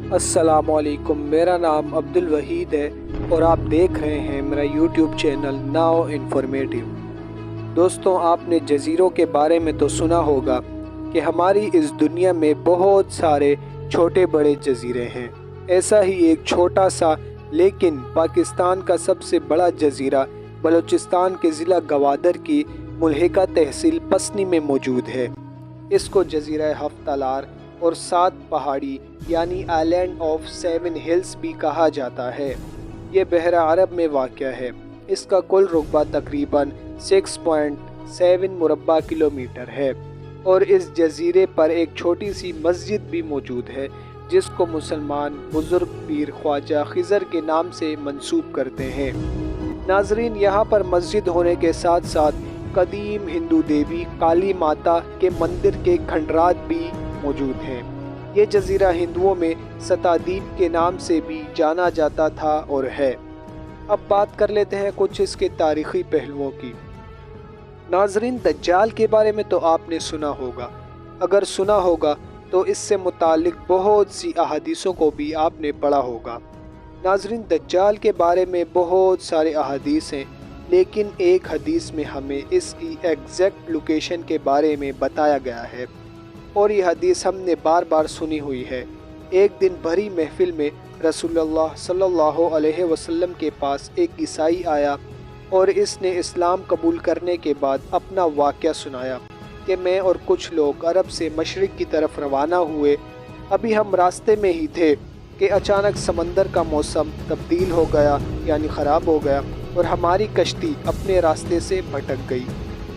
अस्सलामुअलैकुम, मेरा नाम अब्दुल वहीद है और आप देख रहे हैं मेरा यूट्यूब चैनल नाउ इन्फॉर्मेटिव। दोस्तों, आपने जज़ीरों के बारे में तो सुना होगा कि हमारी इस दुनिया में बहुत सारे छोटे बड़े जज़ीरे हैं। ऐसा ही एक छोटा सा लेकिन पाकिस्तान का सबसे बड़ा जज़ीरा बलूचिस्तान के ज़िला गवादर की मुल्हिका तहसील पसनी में मौजूद है। इसको जज़ीरा हफ्तालार और 7 पहाड़ी यानी आइलैंड ऑफ 7 हिल्स भी कहा जाता है। ये बहरा अरब में वाक़या है। इसका कुल रुक़बा तकरीबन 6.7 मुरब्बा किलोमीटर है और इस जज़ीरे पर एक छोटी सी मस्जिद भी मौजूद है जिसको मुसलमान बुज़ुर्ग पीर ख्वाजा खिज़र के नाम से मंसूब करते हैं। नाज़रीन, यहाँ पर मस्जिद होने के साथ साथ कदीम हिंदू देवी काली माता के मंदिर के खंडरात भी मौजूद हैं। ये जज़ीरा हिंदुओं में सतादीप के नाम से भी जाना जाता था और है। अब बात कर लेते हैं कुछ इसके तारीख़ी पहलुओं की। नाज़रीन, दज्जाल के बारे में तो आपने सुना होगा। अगर सुना होगा तो इससे मुतालिक बहुत सी अहादीसों को भी आपने पढ़ा होगा। नाज़रीन, दज्जाल के बारे में बहुत सारे अहादीस हैं, लेकिन एक हदीस में हमें इसकी एग्जैक्ट लोकेशन के बारे में बताया गया है और ये हदीस हमने बार बार सुनी हुई है। एक दिन भरी महफिल में रसूलुल्लाह सल्लल्लाहु अलैहि वसल्लम के पास एक ईसाई आया और इसने इस्लाम कबूल करने के बाद अपना वाक़या सुनाया कि मैं और कुछ लोग अरब से मशरिक़ की तरफ रवाना हुए। अभी हम रास्ते में ही थे कि अचानक समंदर का मौसम तब्दील हो गया, यानी ख़राब हो गया और हमारी कश्ती अपने रास्ते से भटक गई।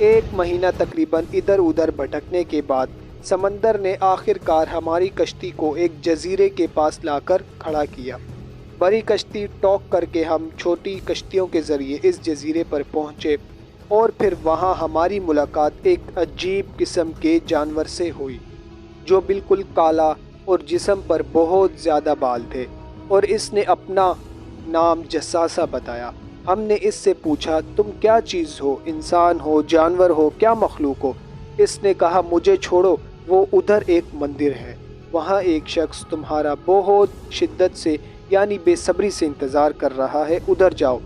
1 महीना तकरीबन इधर उधर भटकने के बाद समंदर ने आखिरकार हमारी कश्ती को एक जज़ीरे के पास लाकर खड़ा किया। बड़ी कश्ती टॉक करके हम छोटी कश्तियों के ज़रिए इस जज़ीरे पर पहुँचे और फिर वहाँ हमारी मुलाकात एक अजीब किस्म के जानवर से हुई जो बिल्कुल काला और जिस्म पर बहुत ज़्यादा बाल थे और इसने अपना नाम जस्सासा बताया। हमने इससे पूछा, तुम क्या चीज़ हो, इंसान हो, जानवर हो, क्या मखलूक हो? इसने कहा, मुझे छोड़ो, वो उधर एक मंदिर है, वहाँ एक शख्स तुम्हारा बहुत शिद्दत से यानी बेसब्री से इंतज़ार कर रहा है, उधर जाओ।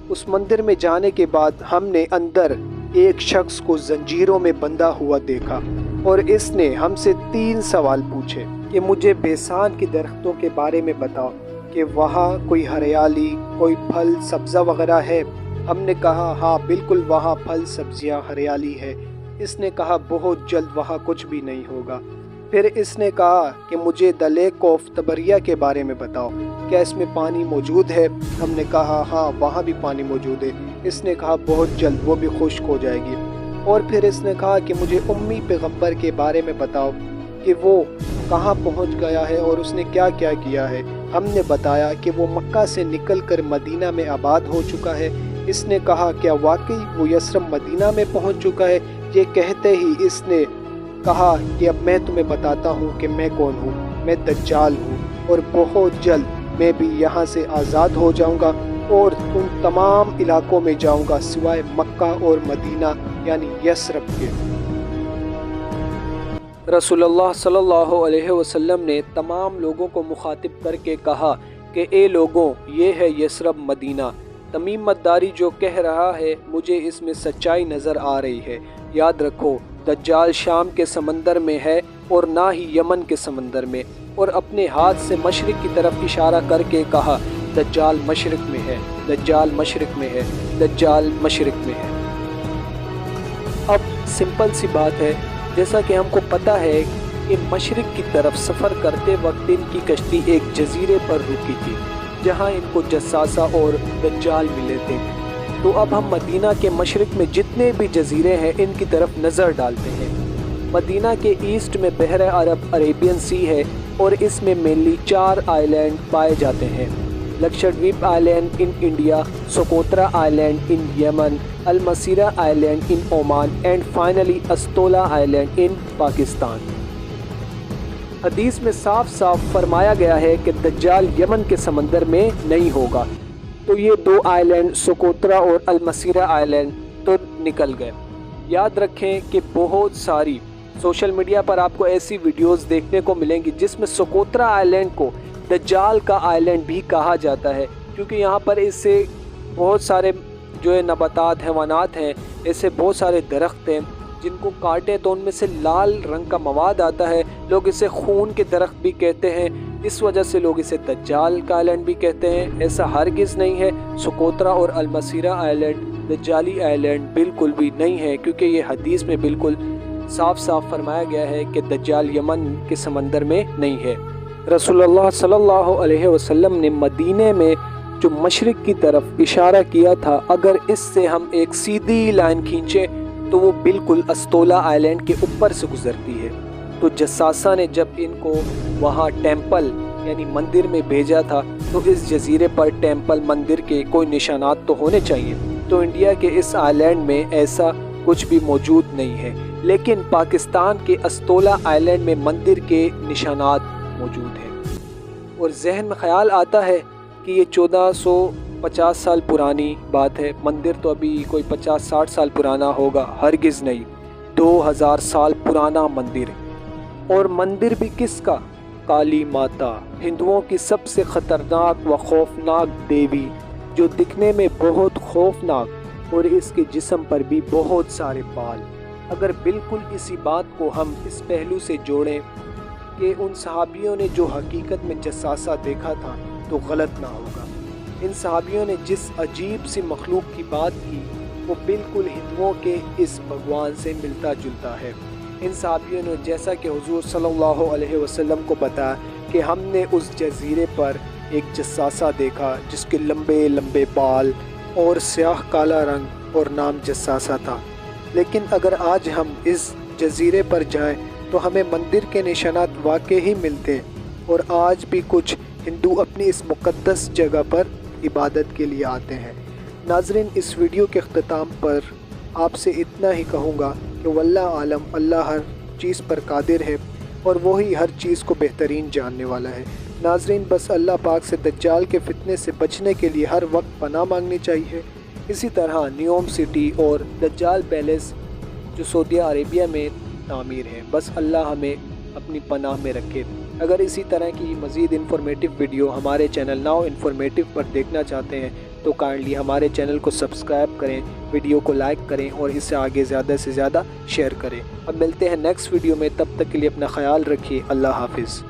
उस मंदिर में जाने के बाद हमने अंदर एक शख्स को जंजीरों में बंधा हुआ देखा और इसने हमसे 3 सवाल पूछे कि मुझे बेसान की दरख्तों के बारे में बताओ कि वहाँ कोई हरियाली, कोई फल सब्ज़ा वगैरह है। हमने कहा, हाँ बिल्कुल, वहाँ फल सब्जियाँ हरियाली है। इसने कहा, बहुत जल्द वहाँ कुछ भी नहीं होगा। फिर इसने कहा कि मुझे द लेक ऑफ तबरिया के बारे में बताओ, क्या इसमें पानी मौजूद है? हमने कहा, हाँ वहाँ भी पानी मौजूद है। इसने कहा, बहुत जल्द वो भी खुश्क हो जाएगी। और फिर इसने कहा कि मुझे उम्मी पैगम्बर के बारे में बताओ कि वो कहाँ पहुँच गया है और उसने क्या क्या किया है। हमने बताया कि वो मक्का से निकलकर मदीना में आबाद हो चुका है। इसने कहा, क्या वाकई वो यस्रब मदीना में पहुँच चुका है? ये कहते ही इसने कहा कि अब मैं तुम्हें बताता हूँ कि मैं कौन हूँ। मैं दज्जाल हूँ और बहुत जल्द मैं भी यहाँ से आज़ाद हो जाऊँगा और उन तमाम इलाकों में जाऊँगा सिवाय मक्का और मदीना यानी यस्रब के। रसूलुल्लाह सल्लल्लाहु अलैहि वसल्लम ने तमाम लोगों को मुखातिब करके कहा कि ए लोगों, ये है यस्रब मदीना। तमीम मद्दारी जो कह रहा है, मुझे इसमें सच्चाई नज़र आ रही है। याद रखो, दज्जाल शाम के समंदर में है और ना ही यमन के समंदर में। और अपने हाथ से मशरिक़ की तरफ इशारा करके कहा, दज्जाल मशरिक़ में है, दज्जाल मशरिक़ में है, दज्जाल मशरिक़ में है। अब सिंपल सी बात है, जैसा कि हमको पता है कि मशरिक़ की तरफ सफ़र करते वक्त इनकी कश्ती एक जज़ीरे पर रुकी थी जहाँ इनको जस्सासा और दज्जाल मिले थे। तो अब हम मदीना के मशरिक़ में जितने भी जज़ीरे हैं इनकी तरफ नज़र डालते हैं। मदीना के ईस्ट में बहरा अरब अरेबियन सी है और इसमें मेनली 4 आइलैंड पाए जाते हैं। Lakshadweep island in India, Socotra island in Yemen, Al Masirah island in Oman and finally Astola island in Pakistan. हदीस में साफ साफ फरमाया गया है कि दज्जाल यमन के समंदर में नहीं होगा। तो ये 2 आइलैंड सोकोत्रा और अलमसीरा आइलैंड तो निकल गए। याद रखें कि बहुत सारी सोशल मीडिया पर आपको ऐसी वीडियोस देखने को मिलेंगी जिसमें सोकोत्रा आइलैंड को दज्जाल का आइलैंड भी कहा जाता है, क्योंकि यहाँ पर इससे बहुत सारे जो है नबातात हैवानात हैं, ऐसे बहुत सारे दरख्त हैं जिनको काटे तो उनमें से लाल रंग का मवाद आता है। लोग इसे खून के दरख्त भी कहते हैं, इस वजह से लोग इसे दज्जाल का आइलैंड भी कहते हैं। ऐसा हरगिज़ नहीं है। सोकोत्रा और अलमसीरा आइलैंड दज्जाली आइलैंड बिल्कुल भी नहीं है, क्योंकि ये हदीस में बिल्कुल साफ साफ फरमाया गया है कि दज्जाल यमन के समंदर में नहीं है। रसूलुल्लाह सल्लल्लाहु अलैहि वसल्लम ने मदीने में जो मशरिक की तरफ इशारा किया था, अगर इससे हम एक सीधी लाइन खींचें तो वो बिल्कुल अस्तोला आइलैंड के ऊपर से गुजरती है। तो जसासा ने जब इनको वहाँ टेंपल यानी मंदिर में भेजा था, तो इस जजीरे पर टेंपल मंदिर के कोई निशानात तो होने चाहिए। तो इंडिया के इस आइलैंड में ऐसा कुछ भी मौजूद नहीं है, लेकिन पाकिस्तान के अस्तोला आइलैंड में मंदिर के निशानात मौजूद हैं। और जहन में ख्याल आता है कि ये 1450 साल पुरानी बात है। मंदिर तो अभी कोई 50-60 साल पुराना होगा, हरगिज़ नहीं। 2000 साल पुराना मंदिर। और मंदिर भी किसका? काली माता, हिंदुओं की सबसे ख़तरनाक व खौफनाक देवी, जो दिखने में बहुत खौफनाक और इसके जिस्म पर भी बहुत सारे बाल। अगर बिल्कुल इसी बात को हम इस पहलू से जोड़ें कि उन सहाबियों ने जो हकीकत में जसासा देखा था, तो गलत ना होगा। इन सहाबियों ने जिस अजीब सी मखलूक की बात की, वो बिल्कुल हिंदुओं के इस भगवान से मिलता जुलता है। इन सहाबियों ने जैसा कि हुजूर सल्लल्लाहु अलैहि वसल्लम को बताया कि हमने उस जजीरे पर एक जसासा देखा जिसके लंबे लंबे बाल और स्याह काला रंग और नाम जसासा था। लेकिन अगर आज हम इस जजीरे पर जाएं तो हमें मंदिर के निशानात वाकई ही मिलते हैं, और आज भी कुछ हिंदू अपनी इस मुक़द्दस जगह पर इबादत के लिए आते हैं। नाज़रीन, इस वीडियो के अख्ताम पर आपसे इतना ही कहूँगा कि वल्लाह आलम, अल्लाह हर चीज़ पर कादिर है और वही हर चीज़ को बेहतरीन जानने वाला है। नाज़रीन, बस अल्लाह पाक से दज्जाल के फितने से बचने के लिए हर वक्त पनाह मांगनी चाहिए। इसी तरह न्योम सिटी और दज्जाल पैलेस जो सऊदी अरेबिया में तामीर है, बस अल्लाह हमें अपनी पनाह में रखे। अगर इसी तरह की मज़ीद इन्फॉर्मेटिव वीडियो हमारे चैनल नाउ इन्फॉर्मेटिव पर देखना चाहते हैं तो काइंडली हमारे चैनल को सब्सक्राइब करें, वीडियो को लाइक करें और इसे आगे ज़्यादा से ज़्यादा शेयर करें। अब मिलते हैं नेक्स्ट वीडियो में, तब तक के लिए अपना ख्याल रखिए। अल्लाह हाफिज़।